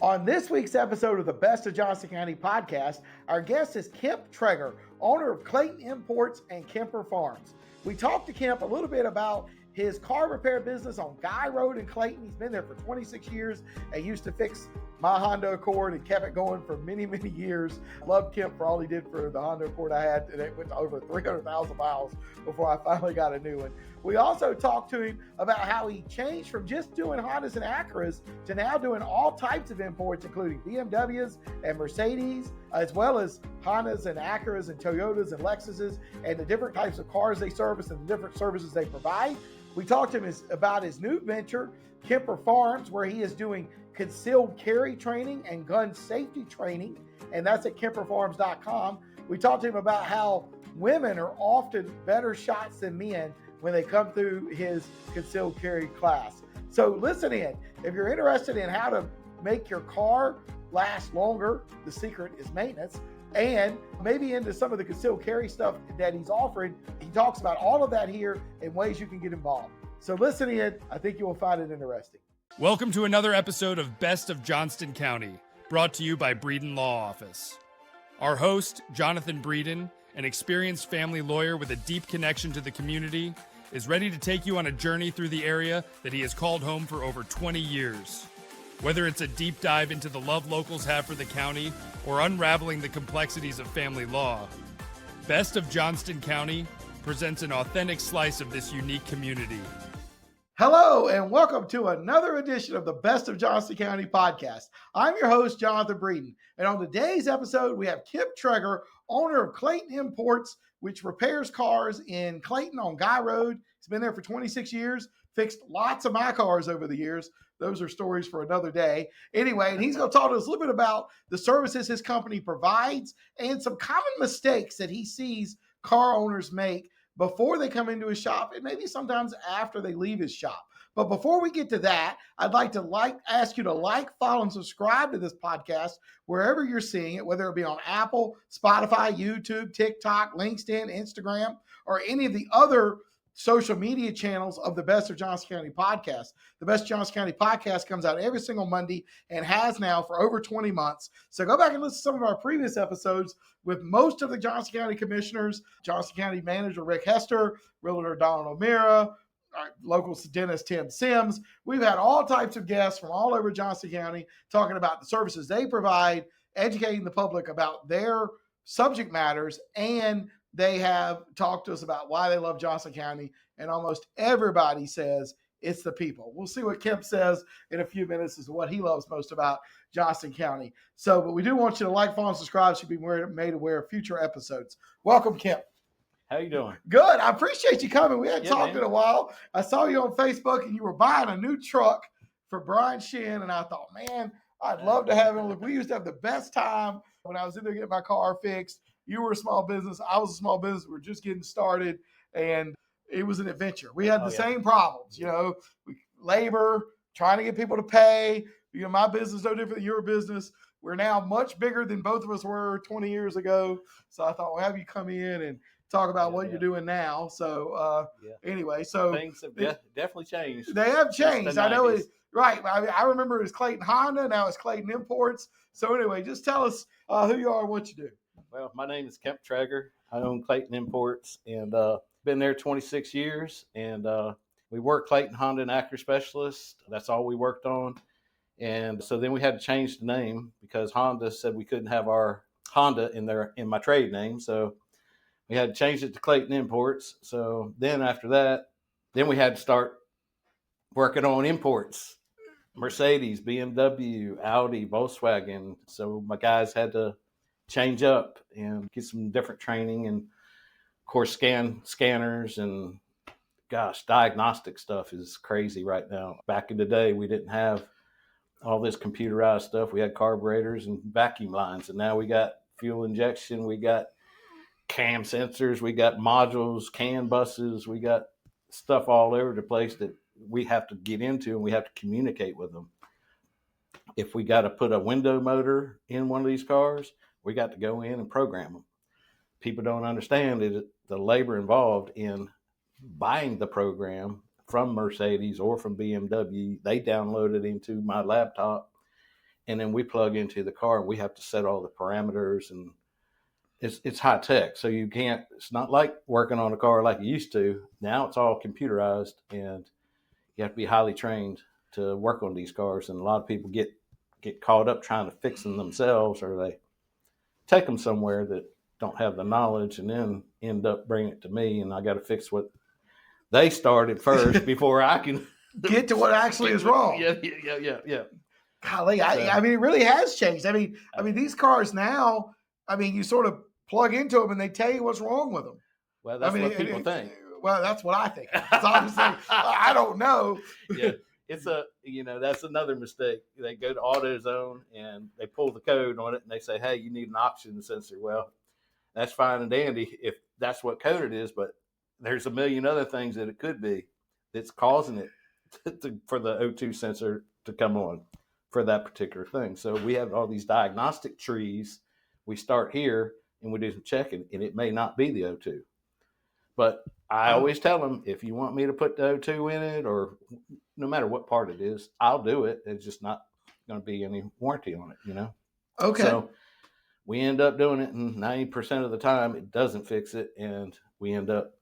On this week's episode of the Best of Johnston County podcast, our guest is Kemp Treger, owner of Clayton Imports and Kemper Farms. We talked to Kemp a little bit about his car repair business on Guy Road in Clayton. He's been there for 26 years and used to fix my Honda Accord and kept it going for many, many years. Loved Kemp for all he did for the Honda Accord I had, and it went to over 300,000 miles before I finally got a new one. We also talked to him about how he changed from just doing Hondas and Acuras to now doing all types of imports, including BMWs and Mercedes, as well as Hondas and Acuras and Toyotas and Lexuses, and the different types of cars they service and the different services they provide. We talked to him about his new venture, Kemper Farms, where he is doing concealed carry training and gun safety training, and that's at KemperFarms.com. We talked to him about how women are often better shots than men when they come through his concealed carry class. So listen in. If you're interested in how to make your car last longer, the secret is maintenance, and maybe into some of the concealed carry stuff that he's offering, he talks about all of that here and ways you can get involved. So listen in. I think you will find it interesting. Welcome to another episode of Best of Johnston County, brought to you by Breeden Law Office. Our host, Jonathan Breeden, an experienced family lawyer with a deep connection to the community, is ready to take you on a journey through the area that he has called home for over 20 years. Whether it's a deep dive into the love locals have for the county or unraveling the complexities of family law, Best of Johnston County presents an authentic slice of this unique community. Hello, and welcome to another edition of the Best of Johnston County podcast. I'm your host, Jonathan Breeden, and on today's episode, we have Kemp Treger, owner of Clayton Imports, which repairs cars in Clayton on Guy Road. He's been there for 26 years, fixed lots of my cars over the years. Those are stories for another day. Anyway, and he's going to talk to us a little bit about the services his company provides and some common mistakes that he sees car owners make before they come into his shop and maybe sometimes after they leave his shop. But before we get to that, I'd like to ask you to follow, and subscribe to this podcast wherever you're seeing it, whether it be on Apple, Spotify, YouTube, TikTok, LinkedIn, Instagram, or any of the other social media channels of the Best of Johnston County podcast. The Best of Johnston County podcast comes out every single Monday and has now for over 20 months. So go back and listen to some of our previous episodes with most of the Johnston County commissioners, Johnston County manager Rick Hester, realtor Donald O'Meara, our local dentist Tim Sims. We've had all types of guests from all over Johnston County talking about the services they provide, educating the public about their subject matters, and they have talked to us about why they love Johnston County, and almost everybody says it's the people. We'll see what Kemp says in a few minutes as to what he loves most about Johnston County. So, but we do want you to like, follow, and subscribe so you be made aware of future episodes. Welcome, Kemp. How you doing? Good. I appreciate you coming. We hadn't talked in a while. I saw you on Facebook, and you were buying a new truck for Brian Shin, and I thought, man, I'd love to have him. Look, we used to have the best time when I was in there getting my car fixed. You were a small business. I was a small business. We were just getting started, and it was an adventure. We had the same problems, labor, trying to get people to pay. My business no different than your business. We're now much bigger than both of us were 20 years ago. So I thought, we'll have you come in and talk about what you're doing now. So anyway, so things have definitely changed. They have changed. I know it. Right. I remember it was Clayton Honda. Now it's Clayton Imports. So anyway, just tell us who you are and what you do. Well, my name is Kemp Treger. I own Clayton Imports and been there 26 years. And we work Clayton Honda and Acura Specialist. That's all we worked on. And so then we had to change the name because Honda said we couldn't have our Honda in my trade name. So we had to change it to Clayton Imports. So then after that, then we had to start working on imports. Mercedes, BMW, Audi, Volkswagen. So my guys had to change up and get some different training and of course scanners and diagnostic stuff is crazy right now. Back in the day, we didn't have all this computerized stuff. We had carburetors and vacuum lines, and now we got fuel injection. We got cam sensors. We got modules, CAN buses. We got stuff all over the place that we have to get into and we have to communicate with them. If we got to put a window motor in one of these cars, we got to go in and program them. People don't understand the labor involved in buying the program from Mercedes or from BMW. They download it into my laptop and then we plug into the car and we have to set all the parameters, and it's high tech. So you can't, it's not like working on a car like you used to. Now it's all computerized, and you have to be highly trained to work on these cars. And a lot of people get caught up trying to fix them themselves, or they take them somewhere that don't have the knowledge and then end up bringing it to me, and I got to fix what they started first before I can get to what actually is wrong. Yeah. Golly, I mean, it really has changed. I mean, these cars now, I mean, you sort of plug into them and they tell you what's wrong with them. Well, that's what people think. Well, that's what I think. It's obviously, I don't know. Yeah, it's that's another mistake. They go to AutoZone and they pull the code on it and they say, hey, you need an oxygen sensor. Well, that's fine and dandy if that's what code it is, but there's a million other things that it could be that's causing it for the O2 sensor to come on for that particular thing. So we have all these diagnostic trees. We start here and we do some checking, and it may not be the O2. But I always tell them, if you want me to put the O2 in it, or no matter what part it is, I'll do it. It's just not going to be any warranty on it, Okay. So we end up doing it, and 90% of the time it doesn't fix it, and we end up,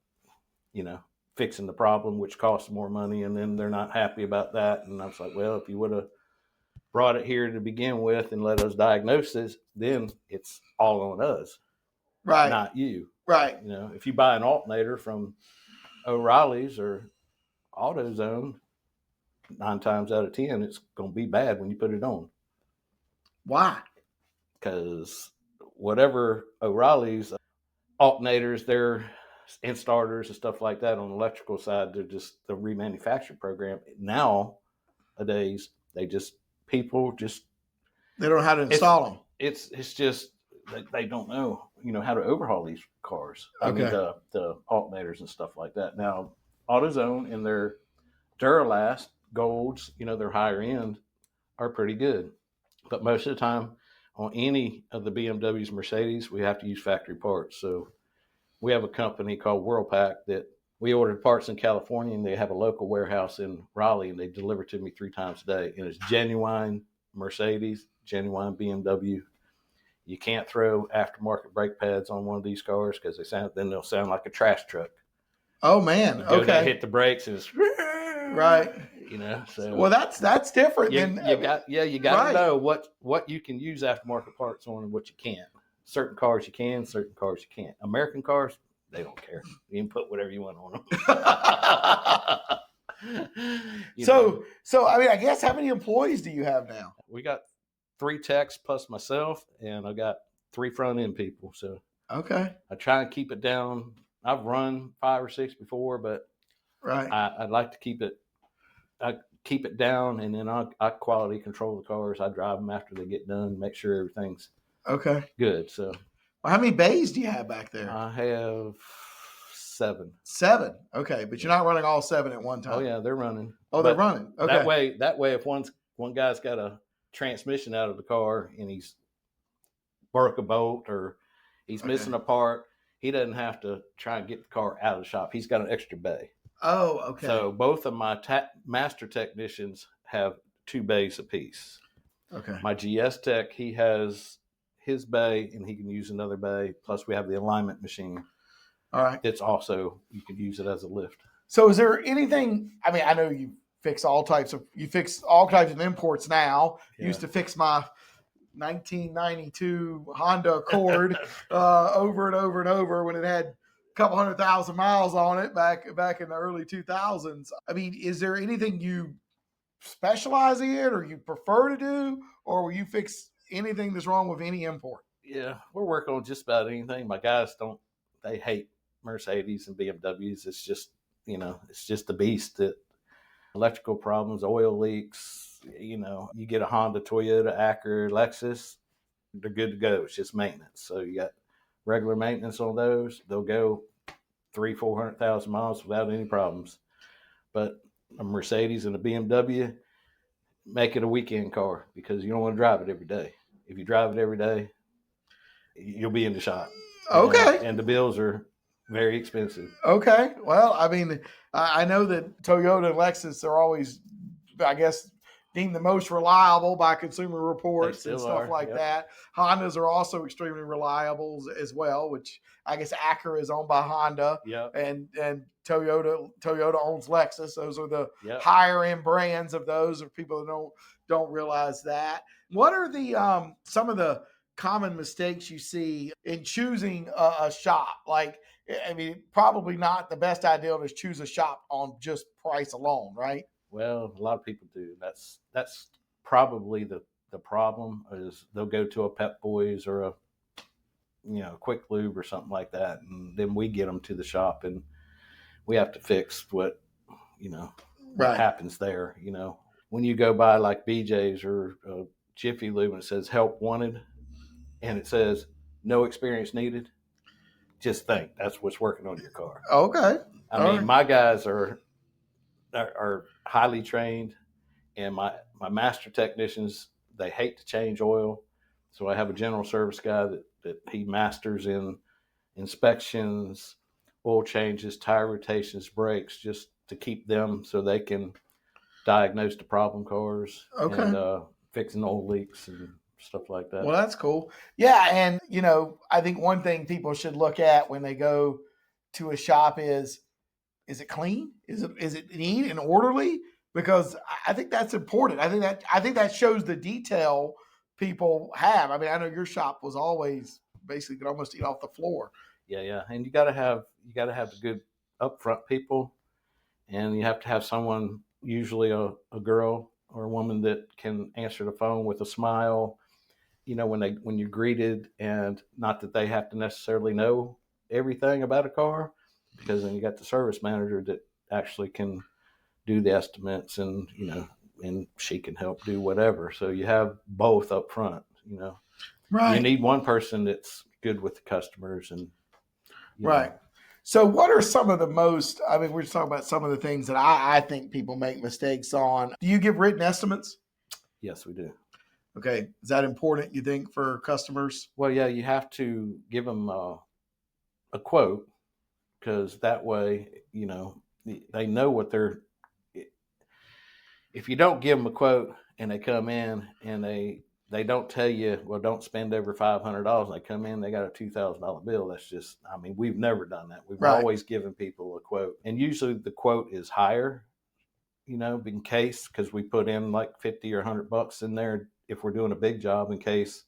fixing the problem, which costs more money, and then they're not happy about that. And I was like, well, if you would have brought it here to begin with and let us diagnose this, then it's all on us, right? Not you, right? If you buy an alternator from O'Reilly's or AutoZone, 9 times out of 10, it's going to be bad when you put it on. Why? Because whatever O'Reilly's alternators, they're and starters and stuff like that on the electrical side, they're just the remanufactured program. Nowadays, people they don't know how to install them. It's just they don't know how to overhaul these cars. Okay. I mean, the alternators and stuff like that. Now, AutoZone and their Duralast Golds, they're higher end, are pretty good, but most of the time on any of the BMWs, Mercedes, we have to use factory parts. So we have a company called WorldPack that we ordered parts in California, and they have a local warehouse in Raleigh, and they deliver to me 3 times a day. And it's genuine Mercedes, genuine BMW. You can't throw aftermarket brake pads on one of these cars because they'll sound like a trash truck. Oh man, okay. Hit the brakes and it's right. So well, that's different. You got right. to know what you can use aftermarket parts on and what you can't. Certain cars you can, certain cars you can't. American cars, they don't care. You can put whatever you want on them. So I mean, I guess, how many employees do you have now? We got 3 techs plus myself, and I got 3 front end people. So okay, I try and keep it down. I've run 5 or 6 before, but right, I'd like to keep it down, and then I quality control the cars. I drive them after they get done, make sure everything's okay, good. So how many bays do you have back there? I have 7. 7. Okay, but you're not running all 7 at one time. Oh yeah, they're running. Oh, they're running. Okay. That way, if one guy's got a transmission out of the car and he's broke a bolt or he's missing a part, he doesn't have to try and get the car out of the shop. He's got an extra bay. Oh, okay. So both of my master technicians have 2 bays apiece. Okay. My GS tech, he has his bay and he can use another bay. Plus, we have the alignment machine. All right. It's also, you can use it as a lift. So is there anything, I mean, I know you fix all types of imports now. Yeah. Used to fix my 1992 Honda Accord over and over and over when it had a couple 100,000 miles on it back in the early 2000s. I mean, is there anything you specialize in or you prefer to do, or will you fix anything that's wrong with any import? Yeah, we're working on just about anything. My guys they hate Mercedes and BMWs. It's just, it's just the beast. That electrical problems, oil leaks, you get a Honda, Toyota, Acura, Lexus, they're good to go. It's just maintenance. So you got regular maintenance on those. They'll go 300,000-400,000 miles without any problems. But a Mercedes and a BMW, make it a weekend car because you don't want to drive it every day. If you drive it every day, you'll be in the shop. Okay. And the bills are very expensive. Okay. Well, I mean, I know that Toyota and Lexus are always, I guess, deemed the most reliable by Consumer Reports and stuff are, like yep. that. Hondas are also extremely reliable as well, which I guess Acura is owned by Honda. Yep. And Toyota owns Lexus. Those are the Yep. higher end brands of those, or people that don't realize that. What are the some of the common mistakes you see in choosing a shop? Like, I mean, probably not the best idea to choose a shop on just price alone, right? Well, a lot of people do. That's probably the problem is they'll go to a Pep Boys or a Quick Lube or something like that, and then we get them to the shop and we have to fix what happens there. When you go by like BJ's or Jiffy Lube and it says help wanted and it says no experience needed, just think that's what's working on your car. Okay. I mean, my guys are highly trained, and my master technicians, they hate to change oil. So I have a general service guy that he masters in inspections, oil changes, tire rotations, brakes, just to keep them so they can diagnose the problem cars and fixing oil leaks and stuff like that. Well, that's cool. Yeah. And, I think one thing people should look at when they go to a shop is it clean? Is it neat and orderly? Because I think that's important. I think that shows the detail people have. I mean, I know your shop was always basically could almost eat off the floor. Yeah. And you gotta have the good upfront people, and you have to have someone, usually a girl or a woman, that can answer the phone with a smile, when you're greeted, and not that they have to necessarily know everything about a car, because then you got the service manager that actually can do the estimates and she can help do whatever. So you have both up front, Right. You need one person that's good with the customers and right. So what are some of the most, I mean, we're just talking about some of the things that I think people make mistakes on. Do you give written estimates? Yes, we do. Okay. Is that important, you think, for customers? Well, yeah, you have to give them a quote, because that way, they know what they're, if you don't give them a quote and they come in and they don't tell you, well, don't spend over $500, and they come in, they got a $2,000 bill. That's just, I mean, we've never done that. We've always given people a quote, and usually the quote is higher, in case, because we put in like 50 or $100 in there if we're doing a big job, in case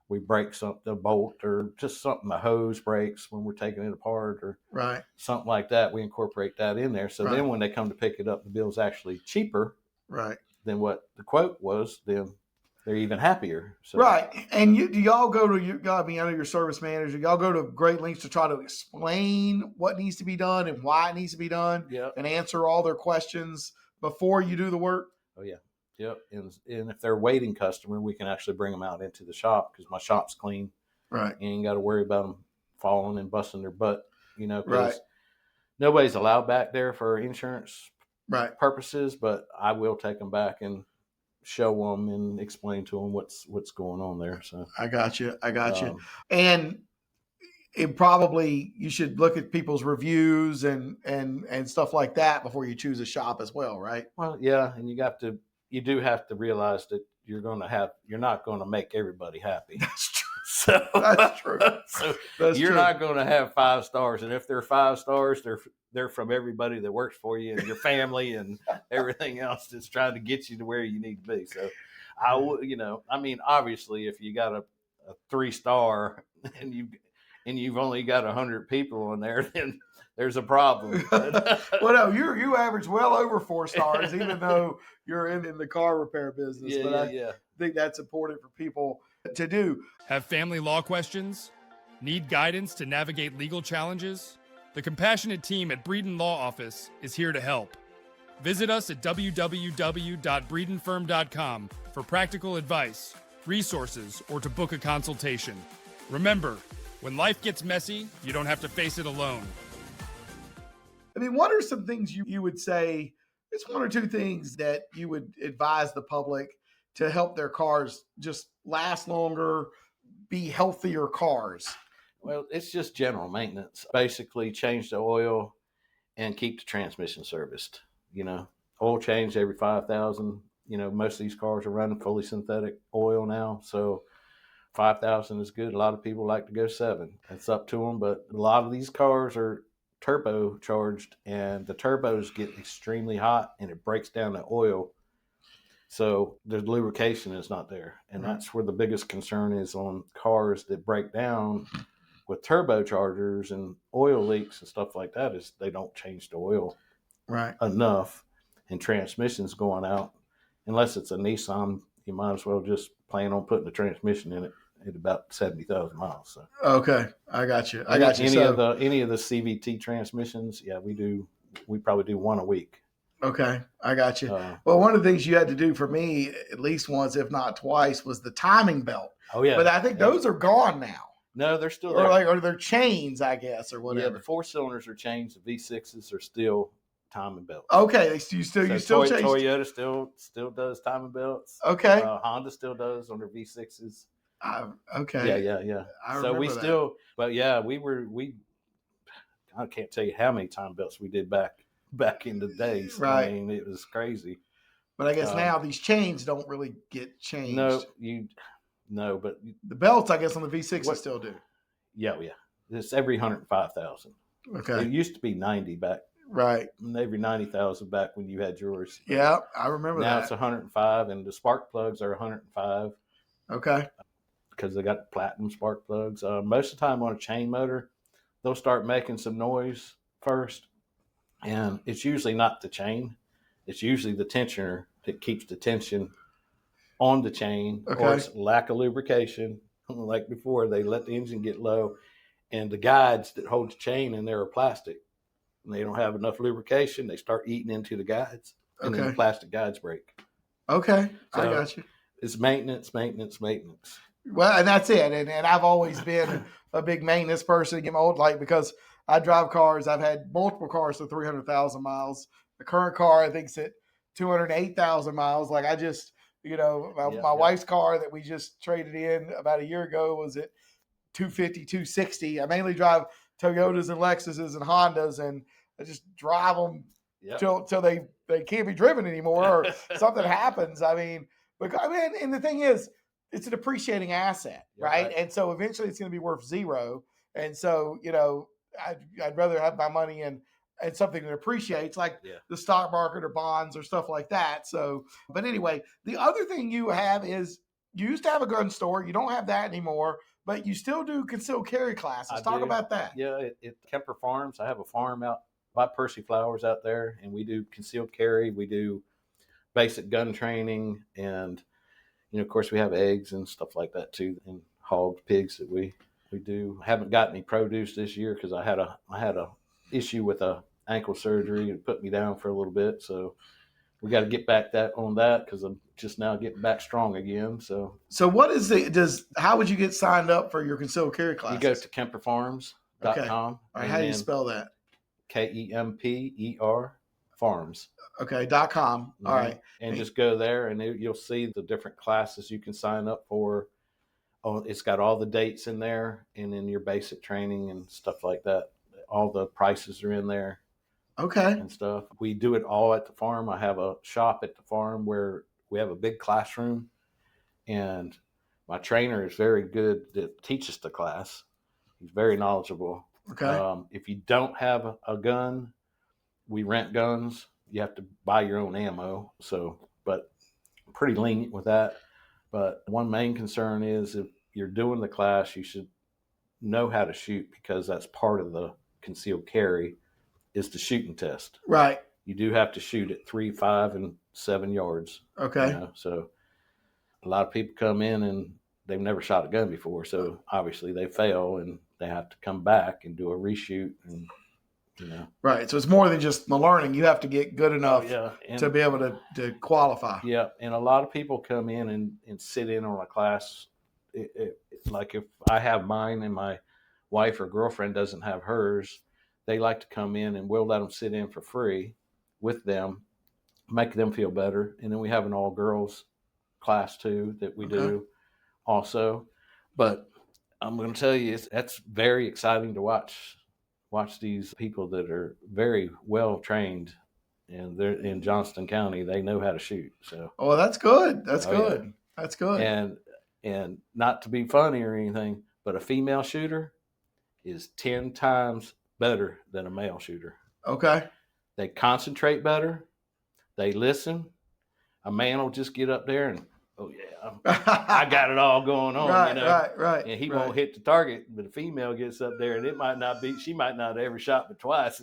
we break something, a bolt or just something, a hose breaks when we're taking it apart or something like that. We incorporate that in there. So then when they come to pick it up, the bill's actually cheaper than what the quote was. Then they're even happier. So. Right. And do y'all go to I know your service manager, y'all go to great lengths to try to explain what needs to be done and why it needs to be done and answer all their questions before you do the work? Oh, yeah. Yep. And if they're a waiting customer, we can actually bring them out into the shop, because my shop's clean. Right. You ain't got to worry about them falling and busting their butt, because nobody's allowed back there for insurance purposes, but I will take them back and show them and explain to them what's going on there. So I got you. And it probably, you should look at people's reviews and stuff like that before you choose a shop as well, right? Well, yeah. And you do have to realize that you're not going to make everybody happy. That's true. So that's true. So you're not going to have 5 stars, and if they're 5 stars, they're from everybody that works for you and your family and everything else that's trying to get you to where you need to be. So I mean, obviously, if you got a 3-star and you've only got 100 people in there, then there's a problem. Well, no, you average well over 4 stars, even though you're in the car repair business. I think that's important for people to do. Have family law questions? Need guidance to navigate legal challenges? The compassionate team at Breeden Law Office is here to help. Visit us at www.breedenfirm.com for practical advice, resources, or to book a consultation. Remember, when life gets messy, you don't have to face it alone. I mean, what are some things you would say, it's 1 or 2 things that you would advise the public to help their cars just last longer, be healthier cars? Well, it's just general maintenance. Basically, change the oil and keep the transmission serviced. Oil change every 5,000, most of these cars are running fully synthetic oil now. So 5,000 is good. A lot of people like to go 7. It's up to them. But a lot of these cars are turbocharged, and the turbos get extremely hot and it breaks down the oil. So the lubrication is not there. And that's where the biggest concern is on cars that break down with turbochargers and oil leaks and stuff like that, is they don't change the oil enough, and transmissions going out. Unless it's a Nissan, you might as well just plan on putting the transmission in it at about 70,000 miles. So. Okay, I got you. Any of the CVT transmissions, we probably do 1 a week. Okay, I got you. Well, one of the things you had to do for me at least once, if not twice, was the timing belt. Oh yeah, but I think those are gone now. No, they're still there. Or they're chains, I guess, or whatever. Yeah, the 4 cylinders are changed. The V6s are still timing belts. Okay, you still change. Toyota still does timing belts. Okay, Honda still does on their V6s. Okay. Yeah. So we still, but yeah, I can't tell you how many time belts we did back in the days. Right. I mean, it was crazy. But I guess now these chains don't really get changed. No, but the belts, I guess, on the V6 still do. Yeah. It's every 105,000. Okay. It used to be 90 back. Right. Every 90,000 back when you had yours. Yeah, I remember now that. Now it's 105, and the spark plugs are 105. Okay. Because they got platinum spark plugs. Most of the time on a chain motor, they'll start making some noise first, and it's usually not the chain. It's usually the tensioner that keeps the tension on the chain, or it's lack of lubrication. Like before, they let the engine get low, and the guides that hold the chain in there are plastic. And they don't have enough lubrication. They start eating into the guides, and then the plastic guides break. Okay, so I got you. It's maintenance. Well, and that's it. And I've always been a big maintenance person to get my old light, because I drive cars. I've had multiple cars to 300,000 miles. The current car, I think, is at 208,000 miles. Like I just, my wife's car that we just traded in about a year ago was at 250, 260. I mainly drive Toyotas and Lexuses and Hondas, and I just drive them till they can't be driven anymore, or something happens. And the thing is, it's a depreciating asset, right? And so eventually it's going to be worth zero. And so, I'd rather have my money in something that appreciates, like the stock market or bonds or stuff like that. So, but anyway, the other thing you have is, you used to have a gun store. You don't have that anymore, but you still do concealed carry classes. Talk about that. Yeah, at Kemper Farms. I have a farm out by Percy Flowers out there, and we do concealed carry. We do basic gun training, and of course, we have eggs and stuff like that too, and hogs, pigs that we do. Haven't got any produce this year because I had a issue with a ankle surgery and put me down for a little bit. So we got to get back on that because I'm just now getting back strong again. So what is how would you get signed up for your concealed carry classes? You go to KemperFarms.com. Okay. All right, how do you spell that? KEMPER Farms. Okay, .com. All right. And just go there, and you'll see the different classes you can sign up for. Oh, it's got all the dates in there, and then your basic training and stuff like that. All the prices are in there. Okay. And stuff. We do it all at the farm. I have a shop at the farm where we have a big classroom, and my trainer is very good to teach us the class. He's very knowledgeable. Okay. If you don't have a gun, we rent guns. You have to buy your own ammo. But pretty lenient with that. But one main concern is, if you're doing the class, you should know how to shoot, because that's part of the concealed carry, is the shooting test. Right. You do have to shoot at 3, 5, and 7 yards. Okay. So a lot of people come in and they've never shot a gun before. So obviously they fail and they have to come back and do a reshoot, and Right. So it's more than just the learning. You have to get good enough to be able to qualify. Yeah. And a lot of people come in and sit in on a class. Like if I have mine and my wife or girlfriend doesn't have hers, they like to come in, and we'll let them sit in for free with them, make them feel better. And then we have an all girls class too that we do also. But I'm going to tell you, that's very exciting to watch these people that are very well trained and they're in Johnston County. They know how to shoot. So, Oh, that's good. That's Oh, good. That's good. and not to be funny or anything, but a female shooter is 10 times better than a male shooter. Okay. They concentrate better. They listen. A man will just get up there and, oh yeah, I got it all going on, Right. And he won't hit the target, but a female gets up there and she might not have ever shot but twice,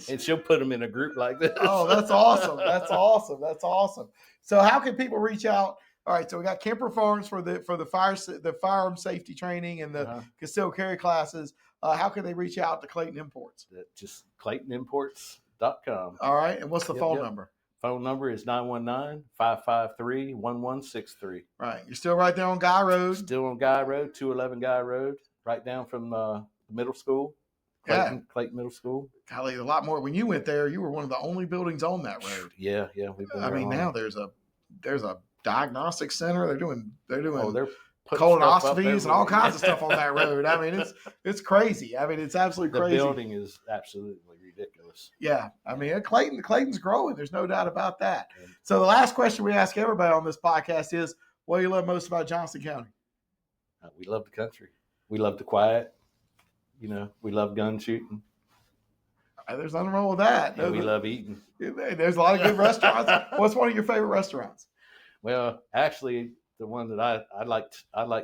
and she'll put them in a group like this. Oh, that's awesome. That's awesome. That's awesome. So how can people reach out? All right, so we got Kemp Farms for the firearm safety training and the concealed carry classes. How can they reach out to Clayton Imports? Just ClaytonImports.com. All right, and what's the phone number? Phone number is 919-553-1163. Right, you're still right there on Guy Road. Still on Guy Road, 211 Guy Road, right down from the middle school. Clayton Middle School. Golly, a lot more. When you went there, you were one of the only buildings on that road. Yeah. We've been now there's a diagnostic center. They're doing they're colonoscopies and all kinds of stuff on that road. I mean, it's crazy. I mean, it's absolutely crazy. The building is absolutely ridiculous. Yeah. I mean, Clayton's growing. There's no doubt about that. So the last question we ask everybody on this podcast is, what do you love most about Johnston County? We love the country. We love the quiet. We love gun shooting. There's nothing wrong with that. And we love eating. There's a lot of good restaurants. What's one of your favorite restaurants? Well, actually, the one that I like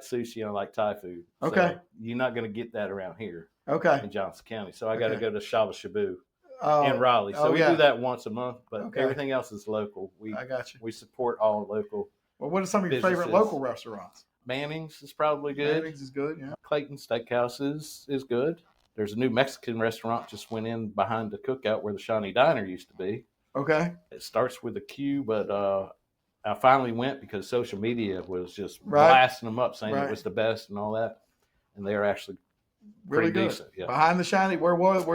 sushi and I like Thai food. Okay. So you're not going to get that around here. Okay. In Johnston County. So I got to go to Shaba Shabu in Raleigh. So we do that once a month, but everything else is local. I got you. We support all local. Well, what are some of your favorite local restaurants? Manning's is probably good. Manning's is good, yeah. Clayton Steakhouses is good. There's a new Mexican restaurant just went in behind the cookout where the Shawnee Diner used to be. Okay. It starts with a Q, but I finally went because social media was just blasting them up, saying it was the best and all that. And they are actually really pretty good. Decent. Yeah. Behind the Shawnee, where was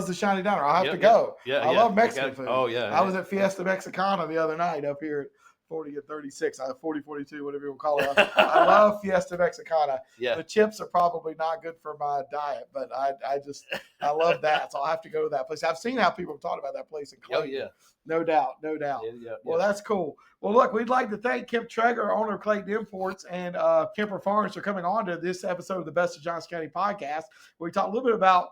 the Shawnee Diner? I have to go. Yeah, I love Mexican food. Oh, yeah. I was at Fiesta Mexicana the other night up here at 40 and 36, 40, 42, whatever you want to call it. I love Fiesta Mexicana. Yeah. The chips are probably not good for my diet, but I love that. So I'll have to go to that place. I've seen how people have talked about that place in Clayton. Oh, yeah. No doubt. Well, that's cool. Well, look, we'd like to thank Kemp Treger, owner of Clayton Imports, and Kemp Farms for coming on to this episode of the Best of Johnston County podcast. We talked a little bit about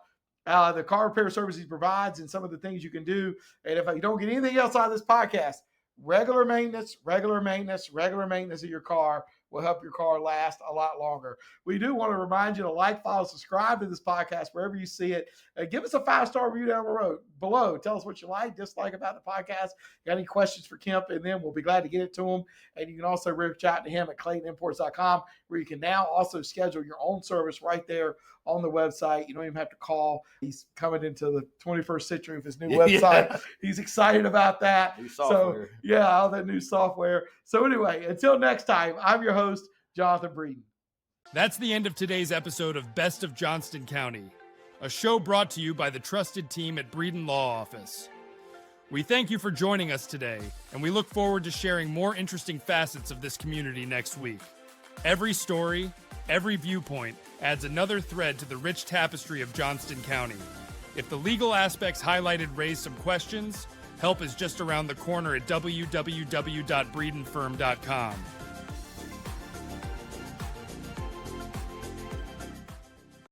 the car repair service he provides and some of the things you can do. And if you don't get anything else out of this podcast, regular maintenance of your car will help your car last a lot longer. We do want to remind you to like, follow, subscribe to this podcast wherever you see it. And give us a 5-star review down the road below. Tell us what you like, dislike about the podcast. Got any questions for Kemp? And then we'll be glad to get it to him. And you can also reach out to him at ClaytonImports.com, where you can now also schedule your own service right there on the website. You don't even have to call. He's coming into the 21st century with his new website. Yeah. He's excited about that. New software. So, all that new software. So anyway, until next time, I'm your host, Jonathan Breeden. That's the end of today's episode of Best of Johnston County, a show brought to you by the trusted team at Breeden Law Office. We thank you for joining us today, and we look forward to sharing more interesting facets of this community next week. Every story, every viewpoint adds another thread to the rich tapestry of Johnston County. If the legal aspects highlighted raise some questions, help is just around the corner at www.breedenfirm.com.